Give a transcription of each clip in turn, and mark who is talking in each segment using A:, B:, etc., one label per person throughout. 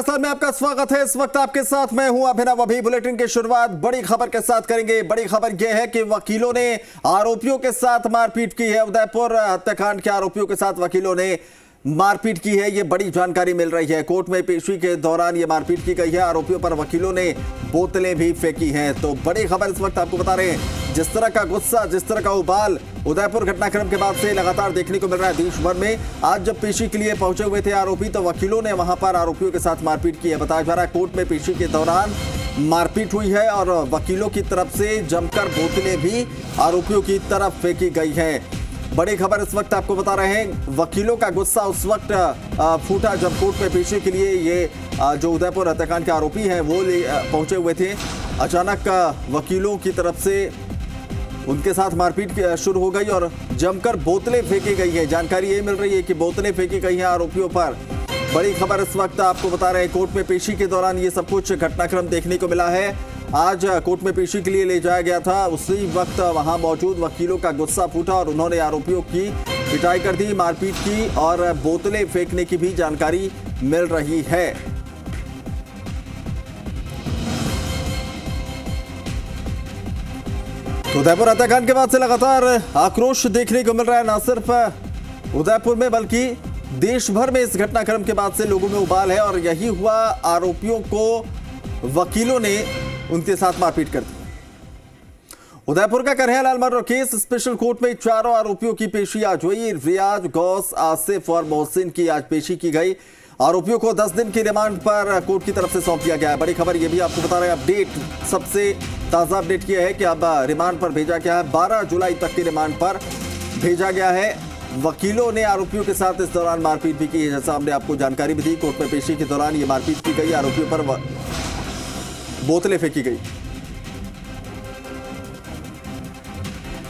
A: में आपका स्वागत है। इस वक्त आपके साथ मैं हूं अभिनव। अभी बुलेटिन की शुरुआत बड़ी खबर के साथ करेंगे। बड़ी खबर यह है कि वकीलों ने आरोपियों के साथ मारपीट की है। उदयपुर हत्याकांड के आरोपियों के साथ वकीलों ने मारपीट की है, ये बड़ी जानकारी मिल रही है। कोर्ट में पेशी के दौरान ये मारपीट की गई है। आरोपियों पर वकीलों ने बोतलें भी फेंकी हैं। तो बड़ी खबर इस वक्त आपको बता रहे हैं। जिस तरह का गुस्सा, जिस तरह का उबाल उदयपुर घटनाक्रम के बाद से लगातार देखने को मिल रहा है देश भर में। आज जब पेशी के लिए पहुंचे हुए थे आरोपी, तो वकीलों ने वहां पर आरोपियों के साथ मारपीट की है। बताया जा रहा है कोर्ट में पेशी के दौरान मारपीट हुई है और वकीलों की तरफ से जमकर बोतलें भी आरोपियों की तरफ फेंकी गई हैं। बड़ी खबर इस वक्त आपको बता रहे हैं। वकीलों का गुस्सा उस वक्त फूटा जब कोर्ट में पेशी के लिए ये जो उदयपुर हत्याकांड के आरोपी हैं वो पहुंचे हुए थे। अचानक वकीलों की तरफ से उनके साथ मारपीट शुरू हो गई और जमकर बोतलें फेंकी गई है। जानकारी ये मिल रही है कि बोतलें फेंकी गई हैं आरोपियों पर। बड़ी खबर इस वक्त आपको बता रहे हैं। कोर्ट में पेशी के दौरान ये सब कुछ घटनाक्रम देखने को मिला है। आज कोर्ट में पेशी के लिए ले जाया गया था, उसी वक्त वहां मौजूद वकीलों का गुस्सा फूटा और उन्होंने आरोपियों की पिटाई कर दी, मारपीट की और बोतलें फेंकने की भी जानकारी मिल रही है। तो उदयपुर हत्याकांड के बाद से लगातार आक्रोश देखने को मिल रहा है, न सिर्फ उदयपुर में बल्कि देश भर में। इस घटनाक्रम के बाद से लोगों में उबाल है और यही हुआ। आरोपियों को वकीलों ने उनके साथ मारपीट कर दी। उदयपुर का Kanhaiyalal murder case special court में चारों आरोपियों की पेशी आज हुई। रियाज, गौस, आसिफ और मोहसिन की आज पेशी की गई। आरोपियों को 10 दिन की रिमांड पर कोर्ट की तरफ से सौंप दिया गया है। बड़ी खबर यह भी आपको बता रहे हैं। अपडेट, सबसे ताजा अपडेट यह है कि अब रिमांड पर भेजा गया है। 12 जुलाई तक की रिमांड पर भेजा गया है। वकीलों ने आरोपियों के साथ इस दौरान मारपीट भी की है, जैसा हमने आपको जानकारी भी दी। कोर्ट में पेशी के दौरान ये मारपीट की गई, आरोपियों पर बोतलें फेंकी गई।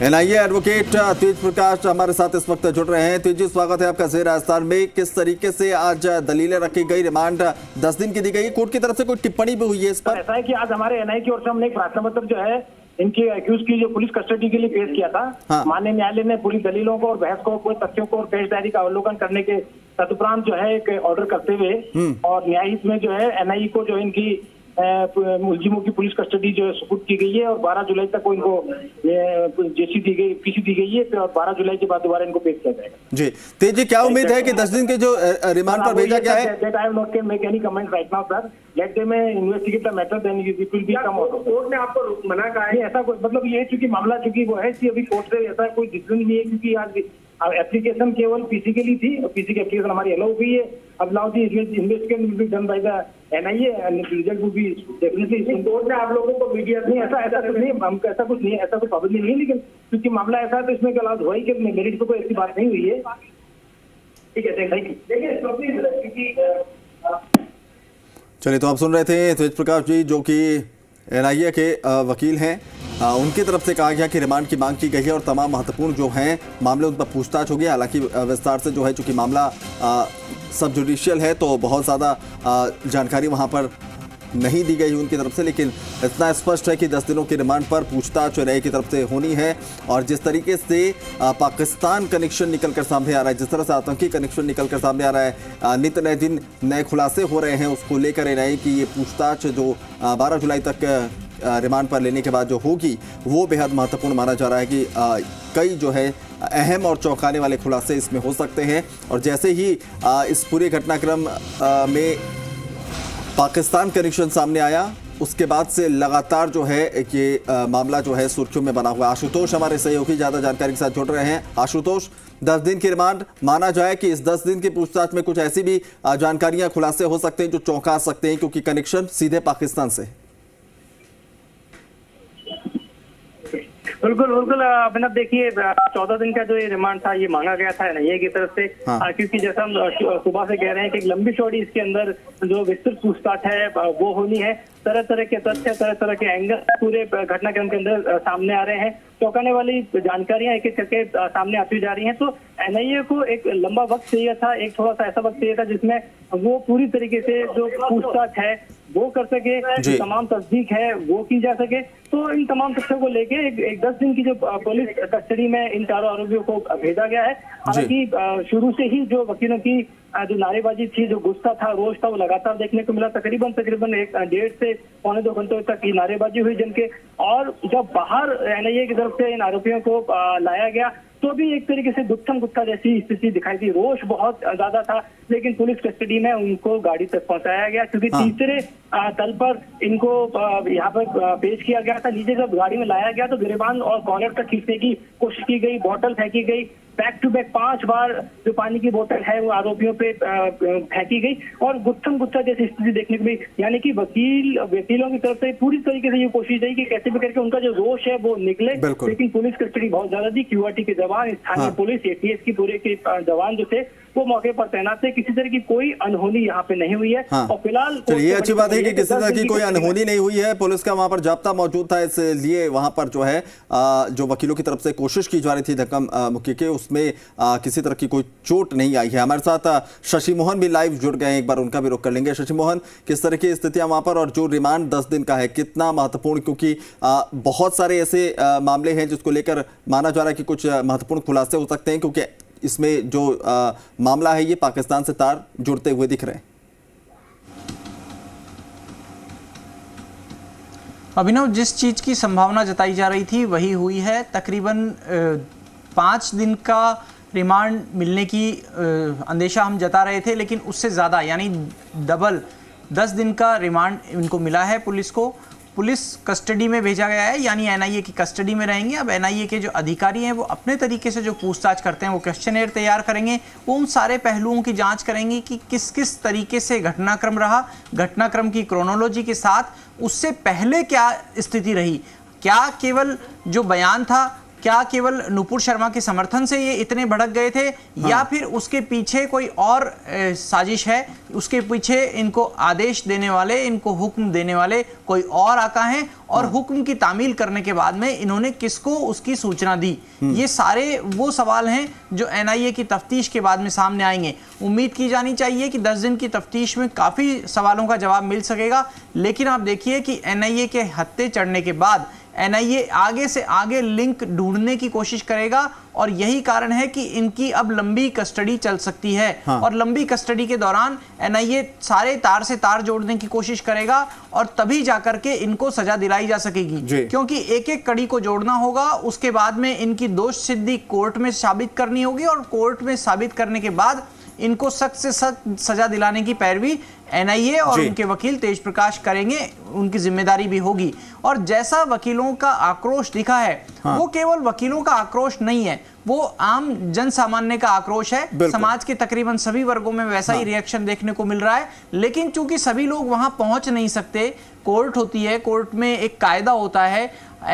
A: एनआईए एडवोकेट तेज प्रकाश हमारे साथ इस वक्त जुड़ रहे हैं। तेज जी, स्वागत है आपका ज़ेर राजस्थान में। किस तरीके से आज दलीलें रखी गई, रिमांड 10 दिन की दी गई, कोर्ट की तरफ से कोई टिप्पणी भी हुई है इस पर?
B: ऐसा है कि आज हमारे एनआईए की ओर से हमने एक प्रार्थना पत्र जो है इनकी एक्यूज की जो पुलिस कस्टडी के लिए पेश किया था। हाँ। माननीय न्यायालय ने पूरी दलीलों को और बहस को, तथ्यों को और पेश डायरी का अवलोकन करने के तदुपरांत जो है एक ऑर्डर करते हुए और न्यायहित में जो है एनआईए को जो इनकी मुलजिमों की पुलिस कस्टडी जो है सुपुर्द की गई है और 12 जुलाई तक को इनको जेसी दी गई, पीसी दी गई है और 12 जुलाई के बाद दोबारा इनको पेश किया जाएगा।
A: जी तेज जी, क्या उम्मीद है कि 10 दिन के जो रिमांड पर भेजा गया है?
B: That I am not can make any comment right now, sir. Let them investigate the matter, then it will be come out. Court ने आपको मना कहा है? ऐसा कोई मतलब ये चूंकि मामला चूंकि वो है कि अभी कोर्ट से ऐसा कोई डिसीजन नहीं है, क्योंकि आज एप्लीकेशन केवल पीसी के लिए थी और पीसी की एप्लीकेशन हमारी अलाउ हुई है। अब now the investigation will be done by the NIA and result will be definitely. Court ने आप लोगों को मीडिया नहीं ऐसा कुछ नहीं, हमको ऐसा कुछ नहीं है, ऐसा कोई पाबंदी नहीं है, लेकिन क्योंकि मामला ऐसा है तो इसमें गलत हुआ ही कि मेरिट पे कोई ऐसी बात नहीं हुई है। ठीक है, थैंक यू। देखिए
A: चलिए, तो आप सुन रहे थे तेज प्रकाश जी जो कि एनआईए के वकील हैं। उनकी तरफ से कहा गया कि रिमांड की मांग की गई है और तमाम महत्वपूर्ण जो हैं मामले उन पर पूछताछ होगी। हालांकि विस्तार से जो है, चूंकि मामला सब जुडिशियल है तो बहुत ज़्यादा जानकारी वहां पर नहीं दी गई उनकी तरफ से, लेकिन इतना स्पष्ट है कि 10 दिनों की रिमांड पर पूछताछ एनआईए की तरफ से होनी है। और जिस तरीके से पाकिस्तान कनेक्शन निकल कर सामने आ रहा है, जिस तरह से आतंकी कनेक्शन निकल कर सामने आ रहा है, नित नए दिन नए खुलासे हो रहे हैं, उसको लेकर एनआईए की ये पूछताछ जो 12 जुलाई तक रिमांड पर लेने के बाद जो होगी वो बेहद महत्वपूर्ण माना जा रहा है कि कई जो है अहम और चौंकाने वाले खुलासे इसमें हो सकते हैं। और जैसे ही इस पूरे घटनाक्रम में पाकिस्तान कनेक्शन सामने आया, उसके बाद से लगातार जो है ये मामला जो है सुर्खियों में बना हुआ। आशुतोष हमारे सहयोगी ज़्यादा जानकारी के साथ जुड़ रहे हैं। आशुतोष, 10 दिन की रिमांड, माना जाए कि इस 10 दिन की पूछताछ में कुछ ऐसी भी जानकारियां, खुलासे हो सकते हैं जो चौंका सकते हैं, क्योंकि कनेक्शन सीधे पाकिस्तान से।
C: बिल्कुल बिल्कुल अभिनव, देखिए 14 दिन का जो ये रिमांड था ये मांगा गया था एनआईए की तरफ से। हाँ। क्योंकि जैसा हम सुबह से कह रहे हैं कि लंबी चौड़ी इसके अंदर जो विस्तृत पूछताछ है वो होनी है। तरह तरह के तथ्य, तरह तरह के एंगल पूरे घटनाक्रम के अंदर सामने आ रहे हैं। चौंकाने वाली जानकारियां एक एक करके सामने आती जा रही हैं। तो एनआईए को एक लंबा वक्त चाहिए था, एक थोड़ा सा ऐसा वक्त चाहिए था जिसमें वो पूरी तरीके से जो पूछताछ है वो कर सके, जो तमाम तस्दीक है वो की जा सके। तो इन तमाम तथ्यों को लेके एक 10 दिन की जो पुलिस कस्टडी में इन चारों आरोपियों को भेजा गया है। हालांकि शुरू से ही जो वकीलों की जो नारेबाजी थी, जो गुस्सा था, रोष था, वो लगातार देखने को मिला। तकरीबन 1.5 से पौने 2 घंटों तक ये नारेबाजी हुई जम के। और जब बाहर एनआईए की तरफ से इन आरोपियों को लाया गया तो भी एक तरीके से गुत्थम गुत्था जैसी स्थिति दिखाई दी। रोष बहुत ज्यादा था, लेकिन पुलिस कस्टडी में उनको गाड़ी तक पहुंचाया गया, क्योंकि तीसरे तल पर इनको यहाँ पर पेश किया गया था। नीचे जब गाड़ी में लाया गया तो गिरेबान और कॉलर तक खींचने की कोशिश की गई, बोतल फेंकी गई, बैक टू बैक 5 बार जो पानी की बोतल है वो आरोपियों पे फेंकी गई और गुत्थम गुत्था जैसी स्थिति देखने को मिली। यानी कि वकीलों की तरफ से पूरी तरीके से ये कोशिश रही कि कैसे भी करके उनका जो रोष है वो निकले, लेकिन पुलिस कस्टडी बहुत ज्यादा थी। क्यूआरटी के जवान, स्थानीय पुलिस, एटीएस की पूरे के जवान जो थे वो मौके पर तैनात थे। किसी तरह की कोई अनहोनी यहाँ पे नहीं हुई है। और फिलहाल
A: चलिए, अच्छी बात है कि किसी तरह की कोई अनहोनी नहीं हुई है। पुलिस का वहां पर जाब्ता मौजूद था, इसलिए वहां पर जो है जो वकीलों की तरफ से कोशिश की जा रही थी धक्का मुक्की के, उसमें किसी तरह की कोई चोट नहीं आई है। हमारे साथ शशि मोहन भी लाइव जुड़ गए हैं, एक बार उनका भी रुख कर लेंगे। शशि मोहन, किस तरह की स्थितियां वहां पर, और जो रिमांड 10 दिन का है कितना महत्वपूर्ण, क्योंकि बहुत सारे ऐसे मामले हैं जिसको लेकर माना जा रहा है कि कुछ महत्वपूर्ण खुलासे हो सकते हैं, क्योंकि इसमें जो मामला है ये पाकिस्तान से तार जुड़ते हुए दिख रहे हैं।
D: अभिनव, जिस चीज की संभावना जताई जा रही थी वही हुई है। तकरीबन 5 दिन का रिमांड मिलने की अंदेशा हम जता रहे थे, लेकिन उससे ज़्यादा यानी डबल 10 दिन का रिमांड इनको मिला है। पुलिस को पुलिस कस्टडी में भेजा गया है, यानी एनआईए की कस्टडी में रहेंगे। अब एनआईए के जो अधिकारी हैं वो अपने तरीके से जो पूछताछ करते हैं, वो क्वेश्चनेयर तैयार करेंगे, वो उन सारे पहलुओं की जांच करेंगे कि किस किस तरीके से घटनाक्रम रहा, घटनाक्रम की क्रोनोलॉजी के साथ उससे पहले क्या स्थिति रही, क्या केवल जो बयान था, क्या केवल नुपुर शर्मा के समर्थन से ये इतने भड़क गए थे, या फिर उसके पीछे कोई और साजिश है, उसके पीछे इनको आदेश देने वाले, इनको हुक्म देने वाले कोई और आका हैं, और हुक्म की तामील करने के बाद में इन्होंने किसको उसकी सूचना दी। ये सारे वो सवाल हैं जो एनआईए की तफ्तीश के बाद में सामने आएंगे। उम्मीद की जानी चाहिए कि 10 दिन की तफ्तीश में काफ़ी सवालों का जवाब मिल सकेगा, लेकिन आप देखिए कि एनआईए के हत्थे चढ़ने के बाद एनआईए आगे से आगे लिंक ढूंढने की कोशिश करेगा, और यही कारण है कि इनकी अब लंबी कस्टडी चल सकती है। और लंबी कस्टडी के दौरान एनआईए सारे तार से तार जोड़ने की कोशिश करेगा, और तभी जाकर के इनको सजा दिलाई जा सकेगी, क्योंकि एक एक कड़ी को जोड़ना होगा। उसके बाद में इनकी दोष सिद्धि कोर्ट में साबित करनी होगी, और कोर्ट में साबित करने के बाद इनको सख्त से सख्त सजा दिलाने की पैरवी एनआईए और उनके वकील तेज प्रकाश करेंगे, उनकी जिम्मेदारी भी होगी। और जैसा वकीलों का आक्रोश दिखा है, वो केवल वकीलों का आक्रोश नहीं है, वो आम जन सामान्य का आक्रोश है। समाज के तकरीबन सभी वर्गों में वैसा ही रिएक्शन देखने को मिल रहा है, लेकिन चूंकि सभी लोग वहां पहुंच नहीं सकते, कोर्ट होती है, कोर्ट में एक कायदा होता है,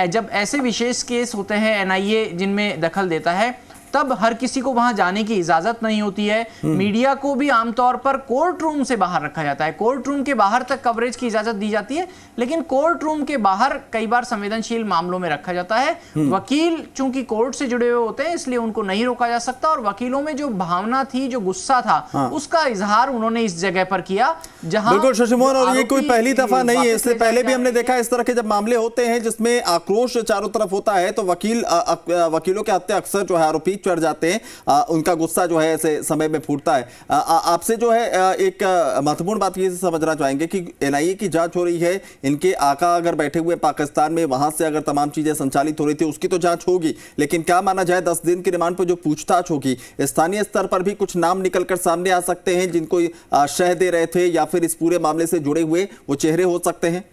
D: जब ऐसे विशेष केस होते हैं एनआईए जिनमें दखल देता है, तब हर किसी को वहां जाने की इजाजत नहीं होती है। मीडिया को भी आमतौर पर कोर्ट रूम से बाहर रखा जाता है, कोर्ट रूम के बाहर तक कवरेज की इजाजत दी जाती है, लेकिन कोर्ट रूम के बाहर कई बार संवेदनशील मामलों में रखा जाता है। वकील चूंकि कोर्ट से जुड़े हुए होते हैं, इसलिए उनको नहीं रोका जा सकता, और वकीलों में जो भावना थी, जो गुस्सा था, उसका इजहार उन्होंने इस जगह पर किया जहां।
A: बिल्कुल शशि मोहन, और ये कोई पहली दफा नहीं है, इससे पहले भी हमने देखा इस तरह के जब मामले होते हैं जिसमें आक्रोश चारों तरफ होता है, तो वकीलों के हत्थे अक्सर जो है आरोपी चढ़ जाते हैं, उनका गुस्सा जो है ऐसे समय में फूटता है। आपसे जो है एक महत्वपूर्ण बात ये समझना चाहेंगे कि एनआईए की जांच हो रही है, इनके आका अगर बैठे हुए पाकिस्तान में, वहां से अगर तमाम चीजें संचालित हो रही थी, उसकी तो जांच होगी, लेकिन क्या माना जाए 10 दिन की रिमांड पर जो पूछताछ होगी, स्थानीय स्तर पर भी कुछ नाम निकलकर सामने आ सकते हैं जिनको शह दे रहे थे, या फिर इस पूरे मामले से जुड़े हुए वो चेहरे हो सकते हैं।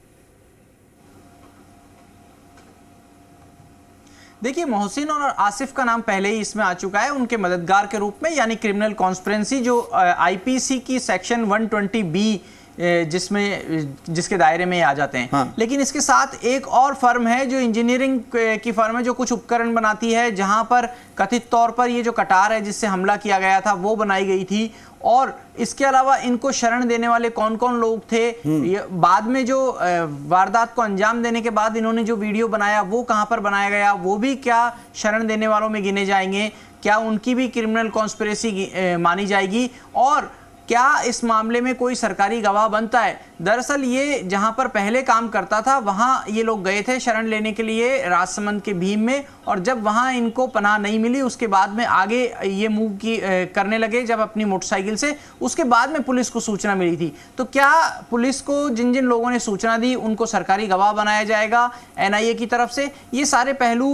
D: देखिए, मोहसिन और आसिफ का नाम पहले ही इसमें आ चुका है उनके मददगार के रूप में, यानी क्रिमिनल कॉन्स्पिरेंसी, जो आईपीसी की सेक्शन 120B जिसके दायरे में आ जाते हैं। लेकिन इसके साथ एक और फर्म है जो इंजीनियरिंग की फर्म है, जो कुछ उपकरण बनाती है, जहां पर कथित तौर पर ये जो कटार है जिससे हमला किया गया था वो बनाई गई थी। और इसके अलावा इनको शरण देने वाले कौन कौन लोग थे, बाद में जो वारदात को अंजाम देने के बाद इन्होंने जो वीडियो बनाया वो कहां पर बनाया गया, वो भी क्या शरण देने वालों में गिने जाएंगे। क्या उनकी भी क्रिमिनल कॉन्स्पिरेसी मानी जाएगी, और क्या इस मामले में कोई सरकारी गवाह बनता है? दरअसल ये जहां पर पहले काम करता था वहां ये लोग गए थे शरण लेने के लिए राजसमंद के भीम में, और जब वहां इनको पनाह नहीं मिली उसके बाद में आगे ये मूव करने लगे जब अपनी मोटरसाइकिल से, उसके बाद में पुलिस को सूचना मिली थी। तो क्या पुलिस को जिन जिन लोगों ने सूचना दी उनको सरकारी गवाह बनाया जाएगा NIA की तरफ से? ये सारे पहलू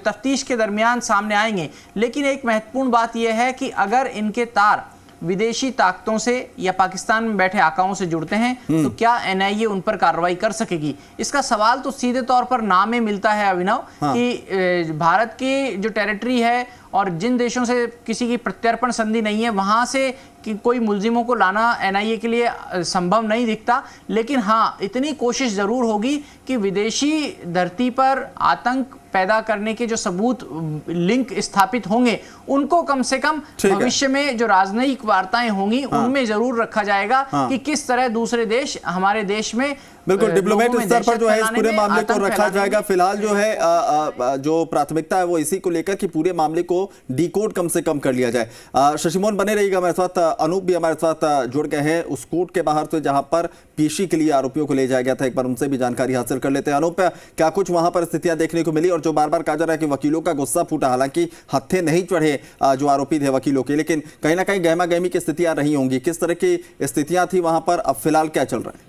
D: तफ्तीश के दरमियान सामने आएंगे। लेकिन एक महत्वपूर्ण बात यह है कि अगर इनके तार विदेशी ताकतों से या पाकिस्तान में बैठे आकाओं से जुड़ते हैं तो क्या NIA उन पर कार्रवाई कर सकेगी? इसका सवाल तो सीधे तौर पर नाम में मिलता है अभिनव, कि भारत की जो टेरिटरी है और जिन देशों से किसी की प्रत्यर्पण संधि नहीं है वहां से कि कोई मुलजिमों को लाना NIA के लिए संभव नहीं दिखता। लेकिन हाँ, इतनी कोशिश जरूर होगी कि विदेशी धरती पर आतंक पैदा करने के जो सबूत लिंक स्थापित होंगे उनको कम से कम भविष्य में जो राजनयिक वार्ताएं होंगी उनमें जरूर रखा जाएगा कि किस तरह दूसरे देश हमारे देश में
A: बिल्कुल डिप्लोमेट स्तर पर जो है इस पूरे मामले को रखा जाएगा। फिलहाल जो है जो प्राथमिकता है वो इसी को लेकर कि पूरे मामले को डिकोड कम से कम कर लिया जाए। शशि मोहन बने रहिएगा हमारे साथ, अनूप भी हमारे साथ जुड़ गए हैं उस कोर्ट के बाहर से जहां पर पेशी के लिए आरोपियों को ले जाया गया था। एक बार उनसे भी जानकारी हासिल कर लेते हैं। अनूप, क्या कुछ वहां पर स्थितियां देखने को मिली? और जो बार बार कहा जा रहा है कि वकीलों का गुस्सा फूटा, हालांकि हत्थे नहीं चढ़े जो आरोपी थे वकीलों के, लेकिन कहीं ना कहीं गहमा गहमी की स्थितियां रही होंगी, किस तरह की स्थितियां थी वहां पर? अब फिलहाल क्या चल रहा है?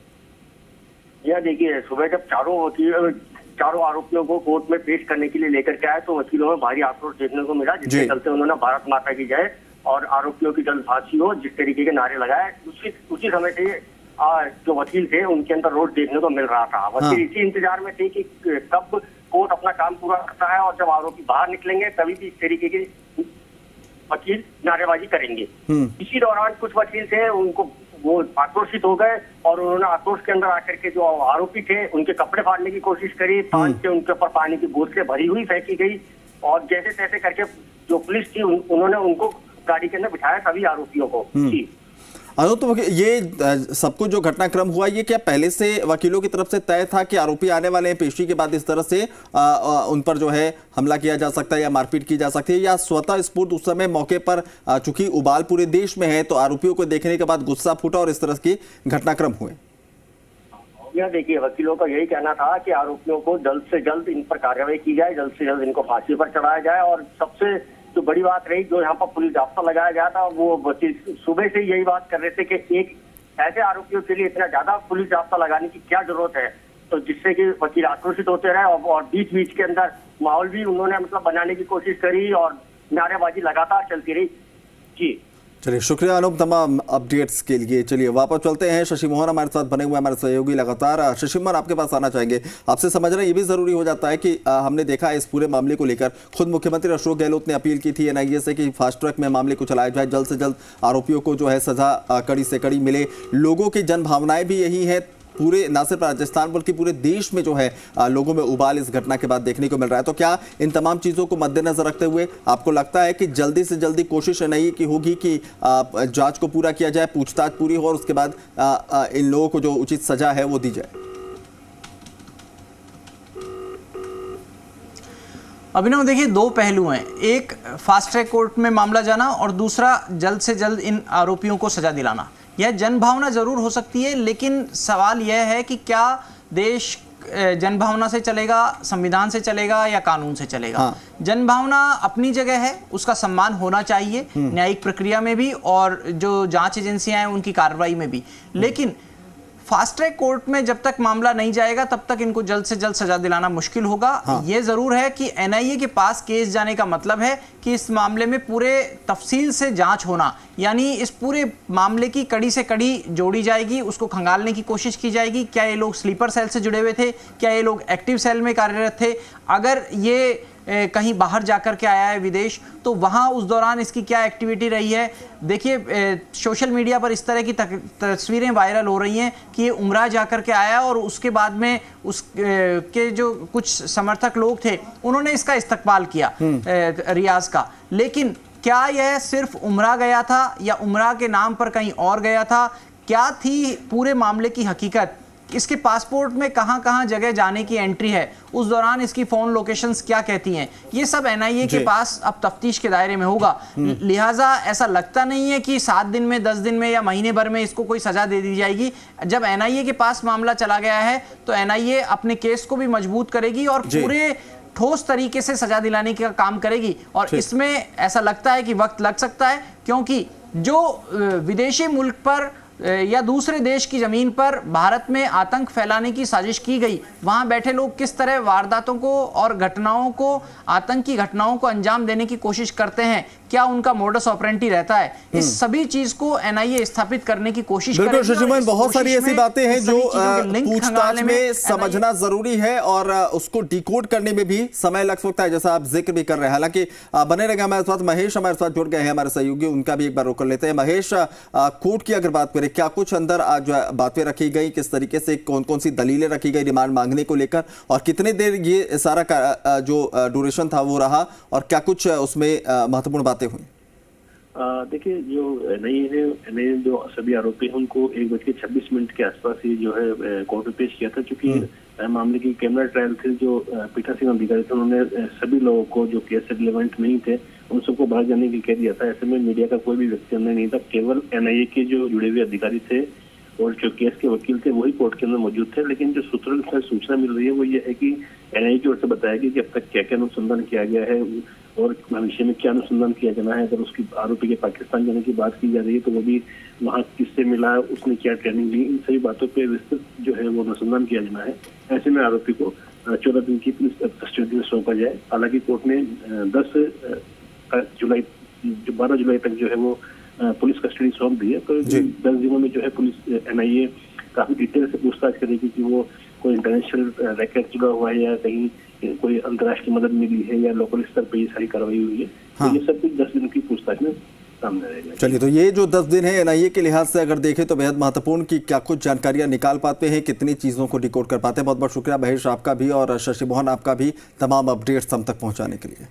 E: यह देखिए, सुबह जब चारों आरोपियों को कोर्ट में पेश करने के लिए लेकर के आए तो वकीलों में भारी आक्रोश देखने को मिला, जिसके चलते उन्होंने भारत माता की जय और आरोपियों की जल्द फांसी हो जिस तरीके के नारे लगाए। उसी समय से जो वकील थे उनके अंदर रोष देखने को मिल रहा था। वकील इसी इंतजार में थे कि कब कोर्ट अपना काम पूरा करता है और जब आरोपी बाहर निकलेंगे तभी भी इस तरीके के वकील नारेबाजी करेंगे। इसी दौरान कुछ वकील थे उनको वो आक्रोशित हो गए और उन्होंने आक्रोश के अंदर आकर के जो आरोपी थे उनके कपड़े फाड़ने की कोशिश करी, पान से उनके ऊपर पानी की बोतलें भरी हुई फेंकी गई और जैसे तैसे करके जो पुलिस थी उन्होंने उनको गाड़ी के अंदर बिठाया, सभी आरोपियों को। जी
A: अनु, तो ये सब कुछ जो घटनाक्रम हुआ ये क्या पहले से वकीलों की तरफ से तय था कि आरोपी आने वाले हैं, पेशी के बाद इस तरह से उन पर जो है हमला किया जा सकता है या मारपीट की जा सकती है, या स्वतः स्फूर्त उस समय मौके पर चूंकि उबाल पूरे देश में है तो आरोपियों को देखने के बाद गुस्सा फूटा और इस तरह की घटनाक्रम हुए?
E: यह देखिए, वकीलों का यही कहना था कि आरोपियों को जल्द से जल्द इन पर कार्रवाई की जाए, जल्द से जल्द इनको फांसी पर चढ़ाया जाए। और सबसे जो बड़ी बात रही, जो यहाँ पर पुलिस जाब्ता लगाया गया था, वो वकील सुबह से यही बात कर रहे थे कि एक ऐसे आरोपियों के लिए इतना ज्यादा पुलिस जाब्ता लगाने की क्या जरूरत है, तो जिससे कि वकील आक्रोशित होते रहे और बीच बीच के अंदर माहौल भी उन्होंने मतलब बनाने की कोशिश करी और नारेबाजी लगातार चलती रही। जी
A: चलिए, शुक्रिया अनूप तमाम अपडेट्स के लिए। चलिए वापस चलते हैं, शशि मोहन हमारे साथ बने हुए हमारे सहयोगी लगातार। शशि मोहन, आपके पास आना चाहेंगे। आपसे समझना ये भी जरूरी हो जाता है कि हमने देखा इस पूरे मामले को लेकर खुद मुख्यमंत्री अशोक गहलोत ने अपील की थी NIA से कि फास्ट ट्रैक में मामले को चलाया जाए, जल्द से जल्द आरोपियों को जो है सजा कड़ी से कड़ी मिले। लोगों की जन भावनाएं भी यही है, पूरे न सिर्फ राजस्थान बल्कि पूरे देश में जो है लोगों में उबाल इस घटना के बाद देखने को मिल रहा है। तो क्या इन तमाम चीज़ों को मद्देनजर रखते हुए आपको लगता है कि जल्दी से जल्दी कोशिश NIA की होगी कि जांच को पूरा किया जाए, पूछताछ पूरी हो और उसके बाद इन लोगों को जो उचित सजा है वो दी जाए?
D: अभिनव, देखिए दो पहलू हैं, एक फास्ट ट्रैक कोर्ट में मामला जाना और दूसरा जल्द से जल्द इन आरोपियों को सजा दिलाना। यह जनभावना जरूर हो सकती है, लेकिन सवाल यह है कि क्या देश जनभावना से चलेगा, संविधान से चलेगा या कानून से चलेगा? जनभावना अपनी जगह है, उसका सम्मान होना चाहिए न्यायिक प्रक्रिया में भी और जो जांच एजेंसियां हैं उनकी कार्रवाई में भी। लेकिन फास्ट ट्रैक कोर्ट में जब तक मामला नहीं जाएगा तब तक इनको जल्द से जल्द सजा दिलाना मुश्किल होगा। यह जरूर है कि NIA के पास केस जाने का मतलब है कि इस मामले में पूरे तफसील से जांच होना, यानी इस पूरे मामले की कड़ी से कड़ी जोड़ी जाएगी, उसको खंगालने की कोशिश की जाएगी। क्या ये लोग स्लीपर सेल से जुड़े हुए थे, क्या ये लोग एक्टिव सेल में कार्यरत थे, अगर ये कहीं बाहर जाकर के आया है विदेश तो वहां उस दौरान इसकी क्या एक्टिविटी रही है। देखिए सोशल मीडिया पर इस तरह की तस्वीरें वायरल हो रही हैं कि ये उम्रा जाकर के आया और उसके बाद में के जो कुछ समर्थक लोग थे उन्होंने इसका इस्तकबाल किया रियाज का। लेकिन क्या यह सिर्फ उम्रा गया था या उम्रा के नाम पर कहीं और गया था? क्या थी पूरे मामले की हकीकत? इसके पासपोर्ट में कहां कहां जगह जाने की एंट्री है, उस दौरान इसकी फोन लोकेशंस क्या कहती हैं, ये सब एनआईए के पास अब तफ्तीश के दायरे में होगा। लिहाजा ऐसा लगता नहीं है कि 7 दिन में, 10 दिन में या महीने भर में इसको कोई सजा दे दी जाएगी। जब एनआईए के पास मामला चला गया है तो एनआईए अपने केस को भी मजबूत करेगी और पूरे ठोस तरीके से सजा दिलाने का काम करेगी। और इसमें ऐसा लगता है कि वक्त लग सकता है, क्योंकि जो विदेशी मुल्क पर या दूसरे देश की जमीन पर भारत में आतंक फैलाने की साजिश की गई, वहां बैठे लोग किस तरह वारदातों को और घटनाओं को, आतंकी घटनाओं को अंजाम देने की कोशिश करते हैं, क्या उनका मोडस ऑपरेंडी रहता है, इस सभी चीज को एनआईए स्थापित करने की कोशिश करेगी।
A: बिल्कुल शशिमोहन, बहुत सारी ऐसी बातें हैं जो पूछताछ में समझना जरूरी है और उसको डिकोड करने में भी समय लग सकता है, जैसा आप जिक्र भी कर रहे हैं। हालांकि बने रहेगा हमारे साथ महेश, हमारे साथ जुड़ गए हैं हमारे सहयोगी, उनका भी एक बार रुक कर लेते हैं। महेश, कोर्ट की अगर बात करें, क्या कुछ अंदर आज बातें रखी गई, किस तरीके से कौन कौन सी दलीलें रखी गई रिमांड मांगने को लेकर, और कितने देर ये सारा जो ड्यूरेशन था वो रहा, और क्या कुछ उसमें महत्वपूर्ण बातें हुई?
F: देखिए, जो एनआईए जो सभी आरोपी हैं उनको 1:26 के आसपास ही जो है कोर्ट में पेश किया था। क्योंकि मामले की कैमरा ट्रायल थे, जो पीठासीन अधिकारी थे उन्होंने सभी लोगों को जो केस से रिलेवेंट नहीं थे उन सबको बाहर जाने की कह दिया था। ऐसे में मीडिया का कोई भी व्यक्ति अंदर नहीं था, केवल एनआईए के जो जुड़े हुए अधिकारी थे और जो केस के वकील थे वही कोर्ट के अंदर मौजूद थे। लेकिन जो सूत्रों से सूचना मिल रही है वो ये है कि एनआईए की ओर से बताया गया कि अब तक क्या क्या अनुसंधान किया गया है और भविष्य में क्या अनुसंधान किया जाना है। अगर उसकी आरोपी के पाकिस्तान जाने की बात की जा रही है तो वो भी वहाँ किससे मिला, उसने क्या ट्रेनिंग ली, इन सभी बातों पर विस्तृत जो है वो अनुसंधान किया जाना है। ऐसे में आरोपी को 14 दिन की पुलिस कस्टडी में सौंपा जाए। हालांकि कोर्ट ने 12 जुलाई तक जो है वो पुलिस कस्टडी सौंप दी है। तो 10 दिनों में जो है पुलिस एनआईए काफी डिटेल से पूछताछ करेगी कि वो कोई इंटरनेशनल रैकेट जुड़ा हुआ है या कहीं कोई अंतर्राष्ट्रीय मदद मिली है या लोकल स्तर पर ये सारी कार्रवाई हुई है। तो ये सब कुछ 10 दिनों की पूछताछ में सामने रहेगा।
A: चलिए, तो ये जो 10 दिन है एनआईए के लिहाज से अगर देखें तो बेहद महत्वपूर्ण कि क्या कुछ जानकारियां निकाल पाते हैं, कितनी चीजों को डिकोड कर पाते हैं। बहुत बहुत शुक्रिया महेश आपका भी और शशिमोहन आपका भी तमाम अपडेट्स हम तक पहुंचाने के लिए।